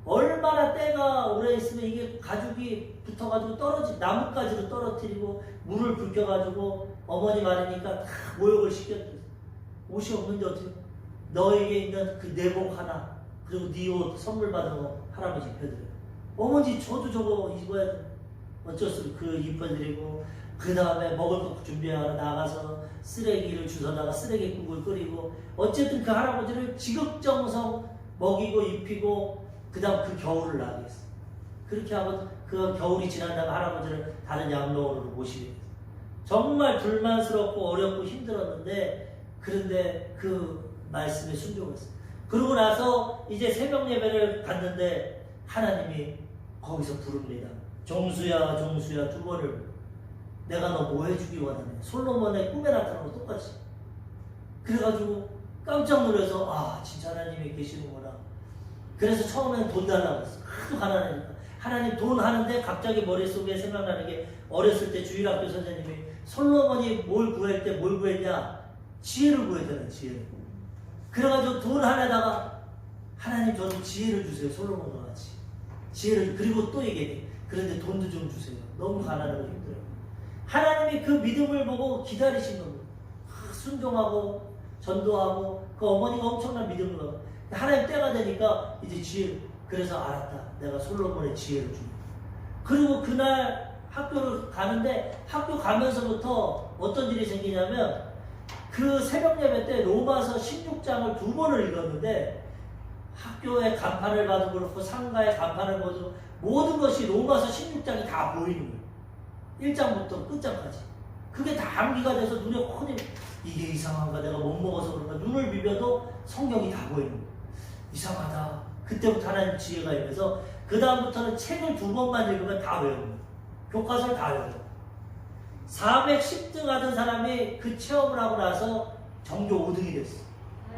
얼마나 때가 오래 있으면 이게 가죽이 붙어가지고 나뭇가지로 떨어뜨리고 물을 불켜가지고 어머니 말이니까 다 모욕을 시켰대. 옷이 없는데 어떻게 너에게 있는 그 내복 하나 그리고 네 옷 선물 받은 거 할아버지 입혀드려요. 어머니 저도 저거 입어야 돼. 어쩔 수 없이 그 입혀드리고 그 다음에 먹을 거 준비하러 나가서 쓰레기를 주워다가 쓰레기국을 끓이고 어쨌든 그 할아버지를 지극정성 먹이고 입히고 그 다음 그 겨울을 나게 했어요. 그렇게 하고 그 겨울이 지난 다음에 할아버지를 다른 양로원으로 모시게 했어요. 정말 불만스럽고 어렵고 힘들었는데 그런데 그 말씀에 순종했어요. 그러고 나서 이제 새벽 예배를 갔는데 하나님이 거기서 부릅니다. 종수야 종수야 두 번을 내가 너 뭐 해주기 원하냐. 솔로몬의 꿈에 나타난 거 똑같이. 그래가지고 깜짝 놀라서 진짜 하나님이 계시는구나. 그래서 처음에는 돈 달라고 했어. 하도 가난하니까. 하나님 돈 하는데 갑자기 머릿속에 생각나는 게 어렸을 때 주일학교 선생님이 솔로몬이 뭘 구할 때 뭘 구했냐. 지혜를 구했잖아요. 지혜를. 그래가지고 돈 하나다가 하나님 저는 지혜를 주세요. 솔로몬과 같이. 지혜를. 그리고 또 얘기해. 그런데 돈도 좀 주세요. 너무 가난하고 힘들어요. 하나님이 그 믿음을 보고 기다리신 겁니다. 순종하고 전도하고 그 어머니가 엄청난 믿음을 하고 하나님 때가 되니까 이제 지혜를. 그래서 알았다. 내가 솔로몬의 지혜를 주는. 그리고 그날 학교를 가는데 학교 가면서부터 어떤 일이 생기냐면 그 새벽 예배 때 로마서 16장을 2번을 읽었는데 학교에 간판을 봐도 그렇고 상가에 간판을 봐도 모든 것이 로마서 16장이 다 보이는 거예요. 1장부터 끝장까지. 그게 다 암기가 돼서 눈에 훤히 이게 이상한가 내가 못 먹어서 그런가 눈을 비벼도 성경이 다 보이는 거예요. 이상하다. 그때부터 하나님 지혜가 임해서 그 다음부터는 책을 2번만 읽으면 다 외우는 거예요. 교과서를 다 외워요. 410등 하던 사람이 그 체험을 하고 나서 전교 5등이 됐어.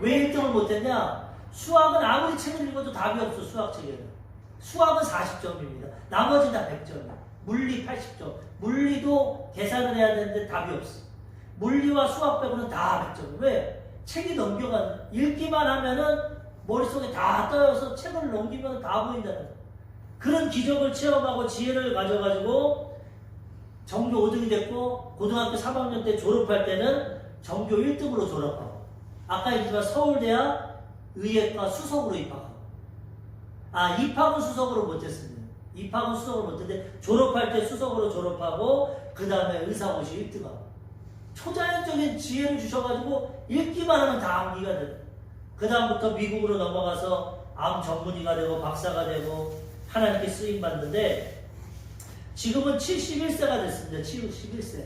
왜 1등을 못했냐? 수학은 아무리 책을 읽어도 답이 없어. 수학책에는. 수학은 40점입니다. 나머지는 다 100점이야. 물리 80점. 물리도 계산을 해야 되는데 답이 없어. 물리와 수학 빼고는 다 100점. 왜? 책이 넘겨가는. 읽기만 하면은 머릿속에 다 떠여서 책을 넘기면 다 보인다는 거야. 그런 기적을 체험하고 지혜를 가져가지고 전교 5등이 됐고 고등학교 3학년 때 졸업할 때는 전교 1등으로 졸업하고 아까 얘기했지만 서울대학 의예과 수석으로 입학하고 입학은 수석으로 못했습니다. 입학은 수석으로 못했는데 졸업할 때 수석으로 졸업하고 그 다음에 의사고시 1등하고 초자연적인 지혜를 주셔가지고 읽기만 하면 다 암기가 돼요. 그 다음부터 미국으로 넘어가서 암 전문의가 되고 박사가 되고 하나님께 쓰임 받는데 지금은 71세가 됐습니다. 71세.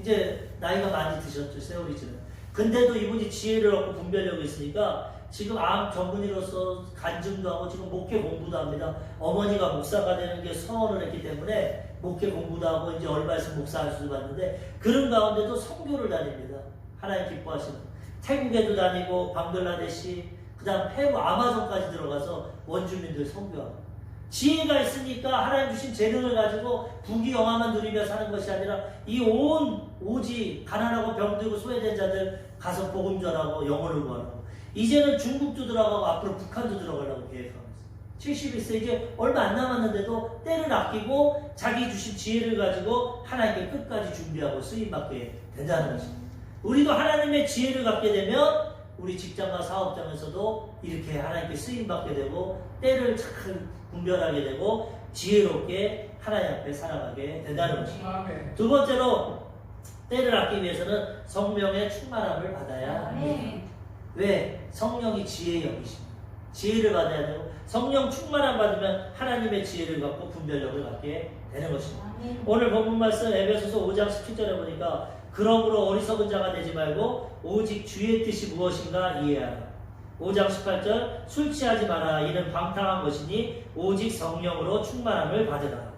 이제 나이가 많이 드셨죠. 세월이 지나. 근데도 이분이 지혜를 얻고 분별력이 있으니까 지금 암 전문의로서 간증도 하고 지금 목회 공부도 합니다. 어머니가 목사가 되는 게 서원을 했기 때문에 목회 공부도 하고 이제 얼마 있으면 목사 할수도 받는데 그런 가운데도 선교를 다닙니다. 하나님 기뻐하시는. 태국에도 다니고 방글라데시 그다음 페루 아마존까지 들어가서 원주민들 선교하고 지혜가 있으니까 하나님 주신 재능을 가지고 부귀영화만 누리며 사는 것이 아니라 이 온 오직 가난하고 병들고 소외된 자들 가서 복음 전하고 영혼을 구하고 이제는 중국도 들어가고 앞으로 북한도 들어가려고 계획하고 있어요. 71세 이제 얼마 안 남았는데도 때를 아끼고 자기 주신 지혜를 가지고 하나님께 끝까지 준비하고 쓰임받게 된다는 것입니다. 우리도 하나님의 지혜를 갖게 되면 우리 직장과 사업장에서도 이렇게 하나님께 쓰임받게 되고 때를 잘 분별하게 되고 지혜롭게 하나님 앞에 살아가게 된다는 것입니다. 두 번째로 때를 아끼기 위해서는 성령의 충만함을 받아야 합니다. 왜? 성령이 지혜의 영이십니다. 지혜를 받아야 되고 성령 충만함 받으면 하나님의 지혜를 갖고 분별력을 갖게 되는 것입니다. 오늘 본문 말씀 에베소서 5장 17절에 보니까 그러므로 어리석은 자가 되지 말고 오직 주의 뜻이 무엇인가 이해하라. 5장 18절 술 취하지 마라. 이는 방탕한 것이니 오직 성령으로 충만함을 받으라.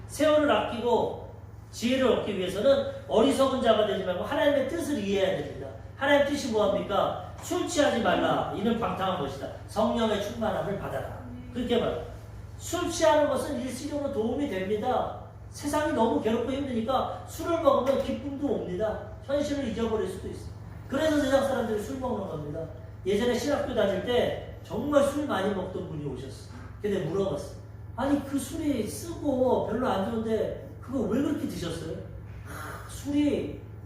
세월을 아끼고 지혜를 얻기 위해서는 어리석은 자가 되지 말고 하나님의 뜻을 이해해야 됩니다. 하나님의 뜻이 뭐합니까? 술 취하지 말라. 이는 방탕한 것이다. 성령의 충만함을 받아라. 그렇게 말합니다. 술 취하는 것은 일시적으로 도움이 됩니다. 세상이 너무 괴롭고 힘드니까 술을 먹으면 기쁨도 옵니다. 현실을 잊어버릴 수도 있어요. 그래서 세상 사람들이 술 먹는 겁니다. 예전에 신학교 다닐 때 정말 술 많이 먹던 분이 오셨어요. 근데 물어봤어요. 아니 그 술이 쓰고 별로 안 좋은데 그거 왜 그렇게 드셨어요?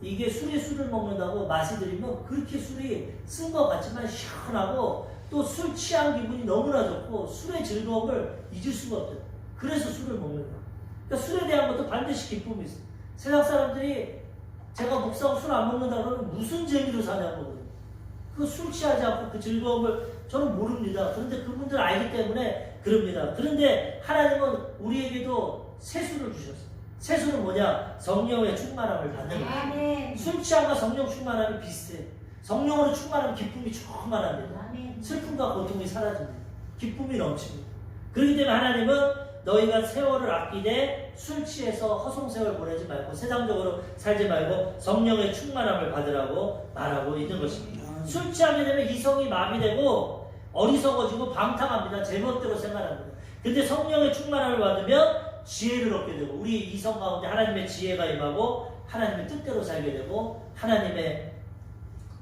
이게 술을 먹는다고 맛이 들이면 그렇게 술이 쓴 것 같지만 시원하고 또 술 취한 기분이 너무나 좋고 술의 즐거움을 잊을 수가 없대요. 그래서 술을 먹는 거예요. 그러니까 술에 대한 것도 반드시 기쁨이 있어요. 세상 사람들이 제가 목사하고 술 안 먹는다 그러면 무슨 재미로 사냐고 그 술 취하지 않고 그 즐거움을 저는 모릅니다. 그런데 그분들 알기 때문에 그럽니다. 그런데 하나님은 우리에게도 세수를 주셨어요. 세수는 뭐냐? 성령의 충만함을 받는 거예요. 술 취함과 성령 충만함이 비슷해요. 성령으로 충만하면 기쁨이 충만합니다. 슬픔과 고통이 사라집니다. 기쁨이 넘칩니다. 그렇기 때문에 하나님은 너희가 세월을 아끼되 술 취해서 허송세월 보내지 말고 세상적으로 살지 말고 성령의 충만함을 받으라고 말하고 있는 것입니다. 술 취하게 되면 이성이 마비되고 어리석어지고 방탕합니다. 제멋대로 생각합니다. 근데 성령의 충만함을 받으면 지혜를 얻게 되고 우리 이성 가운데 하나님의 지혜가 임하고 하나님의 뜻대로 살게 되고 하나님의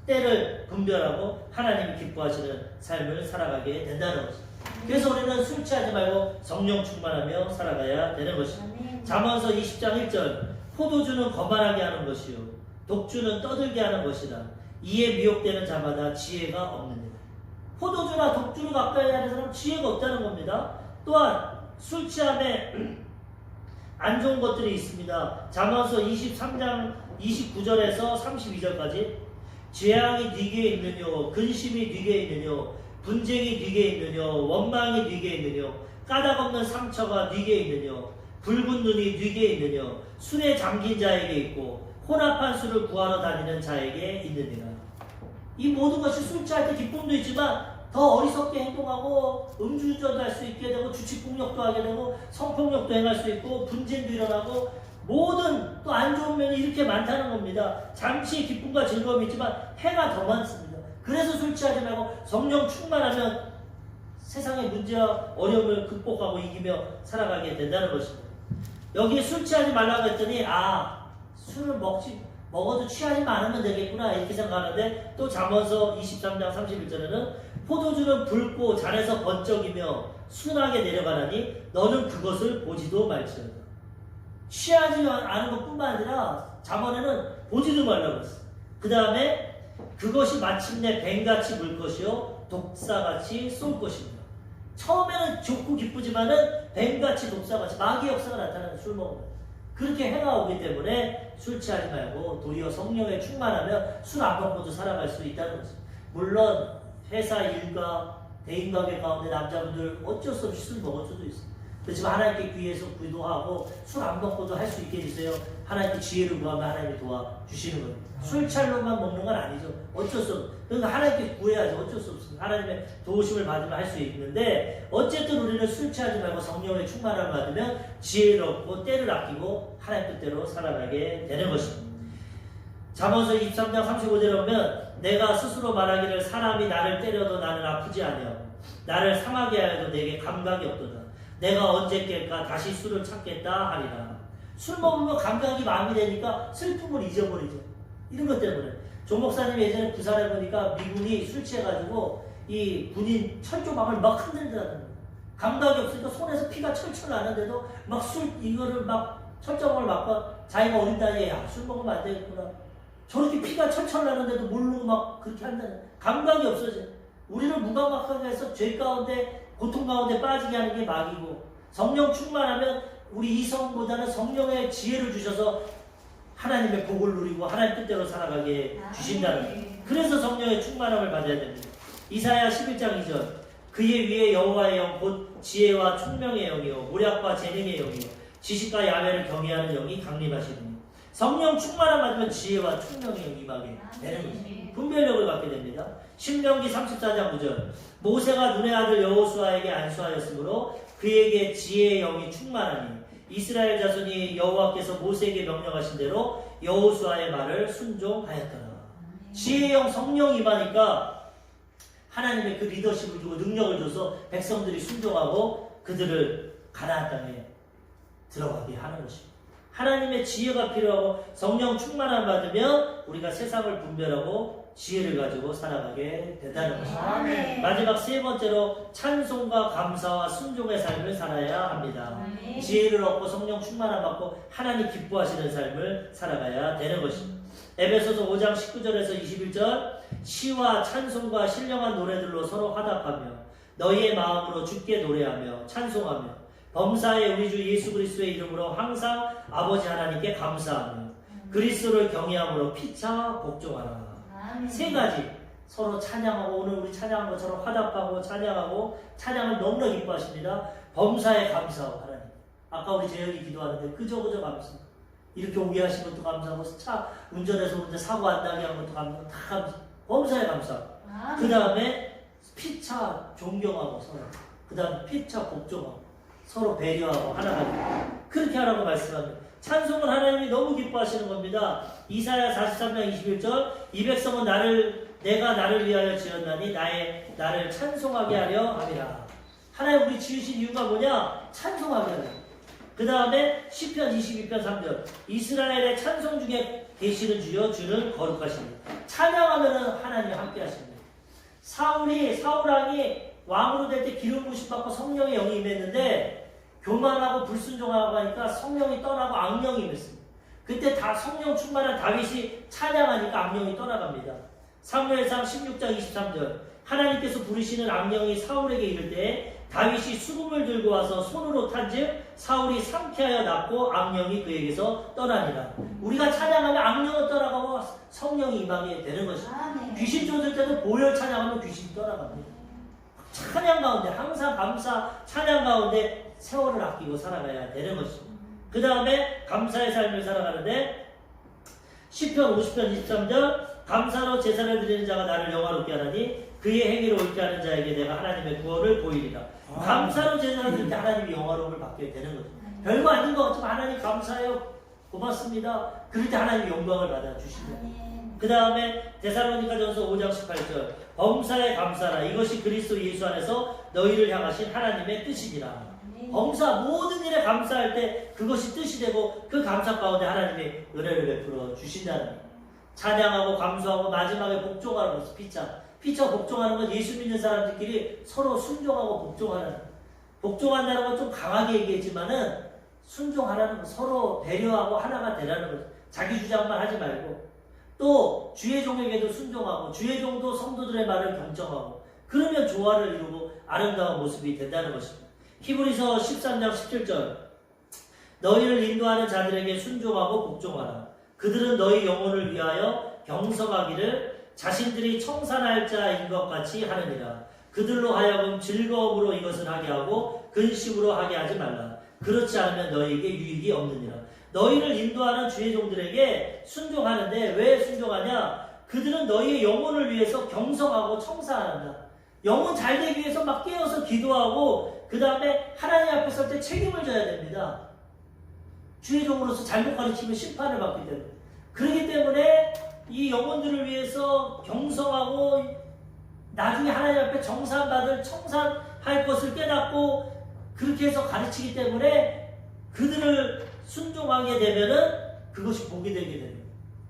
때를 분별하고 하나님이 기뻐하시는 삶을 살아가게 된다는 것입니다. 그래서 우리는 술 취하지 말고 성령 충만하며 살아가야 되는 것입니다. 잠언서 20장 1절 포도주는 거만하게 하는 것이요 독주는 떠들게 하는 것이다. 이에 미혹되는 자마다 지혜가 없느니라. 포도주나 독주를 가까이 하는 사람은 지혜가 없다는 겁니다. 또한 술 취함에 안 좋은 것들이 있습니다. 잠언서 23장 29절에서 32절까지 재앙이 네게 있느뇨 근심이 네게 있느뇨 분쟁이 네게 있느뇨 원망이 네게 있느뇨 까닭 없는 상처가 네게 있느뇨 붉은 눈이 네게 있느뇨 술에 잠긴 자에게 있고 혼합한 술을 구하러 다니는 자에게 있느니라. 이 모든 것이 술 취할 때 기쁨도 있지만 더 어리석게 행동하고 음주운전도 할 수 있게 되고 주치폭력도 하게 되고 성폭력도 행할 수 있고 분쟁도 일어나고 모든 또 안 좋은 면이 이렇게 많다는 겁니다. 잠시 기쁨과 즐거움이 있지만 해가 더 많습니다. 그래서 술 취하지 말고 성령 충만하면 세상의 문제와 어려움을 극복하고 이기며 살아가게 된다는 것입니다. 여기에 술 취하지 말라고 했더니 술을 먹어도 취하지 않으면 되겠구나 이렇게 생각하는데 또 잠언서 23장 31절에는 포도주는 붉고 잔에서 번쩍이며 순하게 내려가나니 너는 그것을 보지도 말지어다. 취하지 않은 것뿐만 아니라 잠언에는 보지도 말라고 했어요. 그 다음에 그것이 마침내 뱀같이 물 것이요 독사같이 쏠 것입니다. 처음에는 좋고 기쁘지만은 뱀같이 독사같이 마귀의 역사가 나타나는 술 먹으면 그렇게 해가 오기 때문에 술 취하지 말고 도리어 성령에 충만하면 술 안 먹고도 살아갈 수 있다는 거죠. 물론 회사 일과 대인관계 가운데 남자분들 어쩔 수 없이 술 먹을 수도 있어요. 그렇지만 하나님께 귀해서 기도하고 술 안 먹고도 할 수 있게 해주세요. 하나님께 지혜를 구하면 하나님이 도와주시는 거예요. 술 찰로만 먹는 건 아니죠. 어쩔 수 없어요. 그러니까 하나님께 구해야죠. 어쩔 수 없습니다. 하나님의 도우심을 받으면 할 수 있는데 어쨌든 우리는 술 취하지 말고 성령의 충만함을 받으면 지혜를 얻고 때를 아끼고 하나님 뜻대로 살아가게 되는 것입니다. 잠언서 23장 35절에 보면 내가 스스로 말하기를 사람이 나를 때려도 나는 아프지 아니하고 나를 상하게 하여도 내게 감각이 없도다. 내가 언제 깰까 다시 술을 찾겠다 하리라. 술 먹으면 감각이 마음이 되니까 슬픔을 잊어버리죠. 이런 것 때문에 조 목사님 예전에 부산에 보니까 미군이 술 취해가지고 이 군인 철조망을 막 흔들더라고요. 감각이 없으니까 손에서 피가 철철 나는데도 막 술 이거를 막 철조망을 막고 자기가 어린 나이에 야, 술 먹으면 안 되겠구나. 저렇게 피가 철철 나는데도 모르고 막 그렇게 한다는 감각이 없어져요. 우리를 무감각하게 해서 죄 가운데 고통 가운데 빠지게 하는 게 마귀고 성령 충만하면 우리 이성보다는 성령의 지혜를 주셔서 하나님의 복을 누리고 하나님 뜻대로 살아가게 주신다는 거예요. 그래서 성령의 충만함을 받아야 됩니다. 이사야 11장 2절 그의 위에 여호와의 영 곧 지혜와 총명의 영이요 모략과 재능의 영이요 지식과 야매를 경외하는 영이 강림하시느니 성령 충만함 받으면 지혜와 총명의 영이 임하게 되는 것입니다. 분별력을 갖게 됩니다. 신명기 34장 9절 모세가 눈의 아들 여호수아에게 안수하였으므로 그에게 지혜의 영이 충만하니 이스라엘 자손이 여호와께서 모세에게 명령하신 대로 여호수아의 말을 순종하였더라. 지혜의 영 성령이 임하니까 하나님의 그 리더십을 주고 능력을 줘서 백성들이 순종하고 그들을 가나안 땅에 들어가게 하는 것입니다. 하나님의 지혜가 필요하고 성령 충만함 받으면 우리가 세상을 분별하고 지혜를 가지고 살아가게 된다는 것입니다. 마지막 세 번째로 찬송과 감사와 순종의 삶을 살아야 합니다. 지혜를 얻고 성령 충만함 받고 하나님 기뻐하시는 삶을 살아가야 되는 것입니다. 에베소서 5장 19절에서 21절 시와 찬송과 신령한 노래들로 서로 화답하며 너희의 마음으로 주께 노래하며 찬송하며 범사에 우리 주 예수 그리스도의 이름으로 항상 아버지 하나님께 감사하며 그리스도를 경외함으로 피차 복종하라. 세 가지 서로 찬양하고 오늘 우리 찬양한 것처럼 화답하고 찬양하고 찬양을 너무나 기뻐하십니다. 범사에 감사하고 하나님. 아까 우리 재현이 기도하는데 그저 감사. 이렇게 오게 하신 것도 감사하고 차 운전해서 오는데 사고 안 나게 한 것도 감사하고 다 감사. 범사에 감사하고 그 다음에 피차 존경하고 서로 그 다음에 피차 복종하고 서로 배려하고 하나가 그렇게 하라고 말씀합니다. 찬송은 하나님이 너무 기뻐하시는 겁니다. 이사야 43장 21절 이 백성은 내가 나를 위하여 지었나니 나를 찬송하게 하려 함이라. 하나님 우리 지으신 이유가 뭐냐? 찬송하게 하려. 그 다음에 시편 22편 3절 이스라엘의 찬송 중에 계시는 주여 주는 거룩하십니다. 찬양하면은 하나님이 함께 하십니다. 사울왕이 왕으로 될 때 기름 부심 받고 성령의 영이 임했는데 교만하고 불순종하고 하니까 성령이 떠나고 악령이 임했습니다. 그때 다 성령 충만한 다윗이 찬양하니까 악령이 떠나갑니다. 사무엘상 16장 23절 하나님께서 부르시는 악령이 사울에게 이를 때 다윗이 수금을 들고 와서 손으로 탄즉 사울이 상쾌하여 낫고 악령이 그에게서 떠나니라. 우리가 찬양하면 악령은 떠나가고 성령이 임하게 되는 것입니다. 귀신 쫓을 때도 보혈 찬양하면 귀신이 떠나갑니다. 찬양 가운데 항상 감사 찬양 가운데 세월을 아끼고 살아가야 되는 것입니다. 그 다음에 감사의 삶을 살아가는데 시편 50편 23절 감사로 제사를 드리는 자가 나를 영화롭게 하나니 그의 행위를 옳게 하는 자에게 내가 하나님의 구원을 보이리라. 감사로 제사를 드릴 때 하나님이 영화로움을 받게 되는 거죠. 별거 아닌 것 같지만 하나님 감사해요. 고맙습니다. 그럴 때 하나님이 영광을 받아 주십니다. 그 다음에 데살로니가전서 5장 18절 범사에 감사라. 이것이 그리스도 예수 안에서 너희를 향하신 하나님의 뜻이니라. 범사 모든 일에 감사할 때 그것이 뜻이 되고 그 감사 가운데 하나님이 은혜를 베풀어 주신다는 거예요. 찬양하고 감사하고 마지막에 복종하는 것이 피차 복종하는 건 예수 믿는 사람들끼리 서로 순종하고 복종하는 복종한다는 건 좀 강하게 얘기했지만은 순종하라는 건 서로 배려하고 하나가 되라는 거죠. 자기 주장만 하지 말고 또 주의 종에게도 순종하고 주의 종도 성도들의 말을 경청하고 그러면 조화를 이루고 아름다운 모습이 된다는 것입니다. 히브리서 13장 17절 너희를 인도하는 자들에게 순종하고 복종하라. 그들은 너희 영혼을 위하여 경성하기를 자신들이 청산할 자인 것 같이 하느니라. 그들로 하여금 즐거움으로 이것을 하게 하고 근심으로 하게 하지 말라. 그렇지 않으면 너희에게 유익이 없느니라. 너희를 인도하는 주의 종들에게 순종하는데 왜 순종하냐? 그들은 너희의 영혼을 위해서 경성하고 청사한다. 영혼 잘 되기 위해서 막 깨어서 기도하고 그 다음에 하나님 앞에 설 때 책임을 져야 됩니다. 주의 종으로서 잘못 가르치면 심판을 받기 때문에. 그렇기 때문에 이 영혼들을 위해서 경성하고 나중에 하나님 앞에 정산받을 청산할 것을 깨닫고 그렇게 해서 가르치기 때문에 그들을 순종하게 되면은 그것이 복이 되게 됩니다.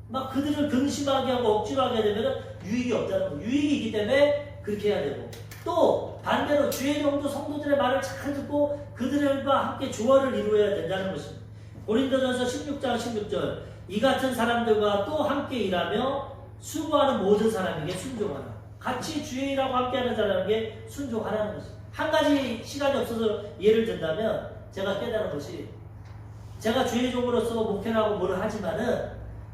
막 그들을 근심하게 하고 억지로 하게 되면은 유익이 없다는 거. 유익이 있기 때문에 그렇게 해야 되고 또 반대로 주의 종도 성도들의 말을 잘 듣고 그들과 함께 조화를 이루어야 된다는 것입니다. 고린도전서 16장 16절 이 같은 사람들과 또 함께 일하며 수고하는 모든 사람에게 순종하라. 같이 주의 일하고 함께하는 사람에게 순종하라는 것입니다. 한 가지 시간이 없어서 예를 든다면 제가 깨달은 것이 제가 주의 종으로서 목회를 하고 뭐를 하지만은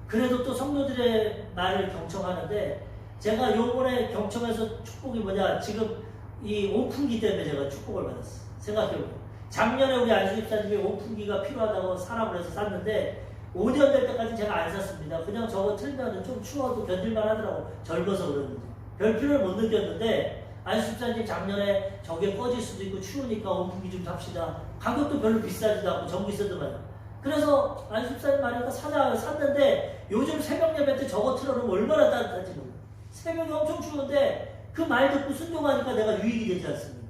그래도 또 성도들의 말을 경청하는데 제가 요번에 경청해서 축복이 뭐냐 지금 이 오픈기 때문에 제가 축복을 받았어요. 생각해보면 작년에 우리 안수 집사님이 오픈기가 필요하다고 사람을 해서 샀는데 5년 될 때까지 제가 안 샀습니다. 그냥 저거 틀면 좀 추워도 견딜만 하더라고. 젊어서 그러는지 별 필요를 못 느꼈는데 안수 집사님 작년에 저게 꺼질 수도 있고 추우니까 오픈기 좀 삽시다. 가격도 별로 비싸지도 않고 전기세도 많이. 그래서 안수 집사님 말이니까 샀는데 요즘 새벽 예배 때 저거 틀어놓으면 얼마나 따뜻한지 몰라요. 새벽이 엄청 추운데 그 말 듣고 순종하니까 내가 유익이 되지 않습니까?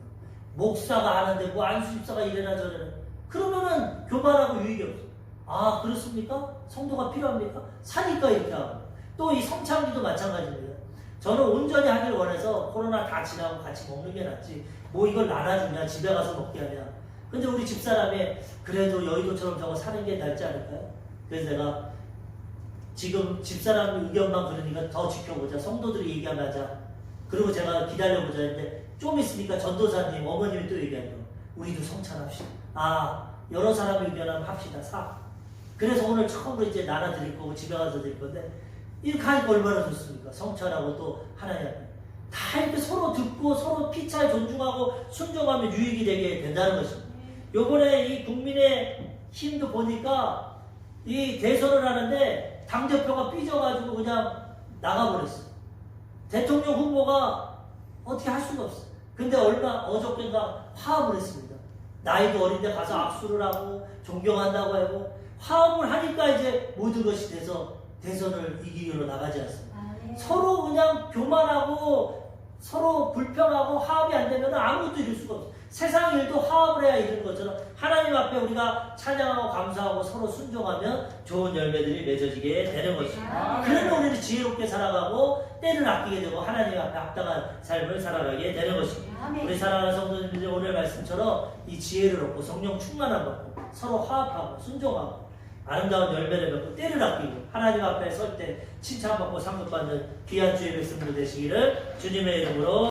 목사가 아는데 뭐 안수 집사가 이래나 저래나 그러면은 교만하고 유익이 없어. 아 그렇습니까? 성도가 필요합니까? 사니까 이렇게 하고 또 이 성찬기도 마찬가지입니다. 저는 온전히 하길 원해서 코로나 다 지나고 같이 먹는 게 낫지 뭐 이걸 나눠주냐 집에 가서 먹게 하냐. 근데 우리 집사람이 그래도 여의도처럼 저거 사는 게 낫지 않을까요? 그래서 내가 지금 집사람 의견만 그러니까 더 지켜보자. 성도들이 얘기하면 하자. 그리고 제가 기다려보자 했는데 좀 있으니까 전도사님 어머님이 또 얘기하죠. 우리도 성찬합시다. 아 여러 사람 의견하면 합시다. 사. 그래서 오늘 처음으로 이제 나눠드릴 거고 집에 가서 드릴 건데 이렇게 하니까 얼마나 좋습니까? 성찬하고 또 하나님 앞에 다 이렇게 서로 듣고 서로 피차에 존중하고 순종하면 유익이 되게 된다는 것입니다. 요번에 이 국민의 힘도 보니까 이 대선을 하는데 당대표가 삐져가지고 그냥 나가버렸어. 대통령 후보가 어떻게 할 수가 없어. 근데 어저께인가 화합을 했습니다. 나이도 어린데 가서 악수를 하고 존경한다고 하고 화합을 하니까 이제 모든 것이 돼서 대선을 이기기로 나가지 않습니다. 네. 서로 그냥 교만하고 서로 불평하고 화합이 안 되면 아무것도 이룰 수가 없어. 세상 일도 화합을 해야 이루는 것처럼 하나님 앞에 우리가 찬양하고 감사하고 서로 순종하면 좋은 열매들이 맺어지게 되는 것입니다. 그러면 우리는 지혜롭게 살아가고 때를 아끼게 되고 하나님 앞에 합당한 삶을 살아가게 되는 것입니다. 우리 사랑하는 성도님들이 오늘 말씀처럼 이 지혜를 얻고 성령 충만함 받고 서로 화합하고 순종하고 아름다운 열매를 맺고 때를 아끼고 하나님 앞에 설 때 칭찬받고 상급받는 귀한 주의 백성들 되시기를 주님의 이름으로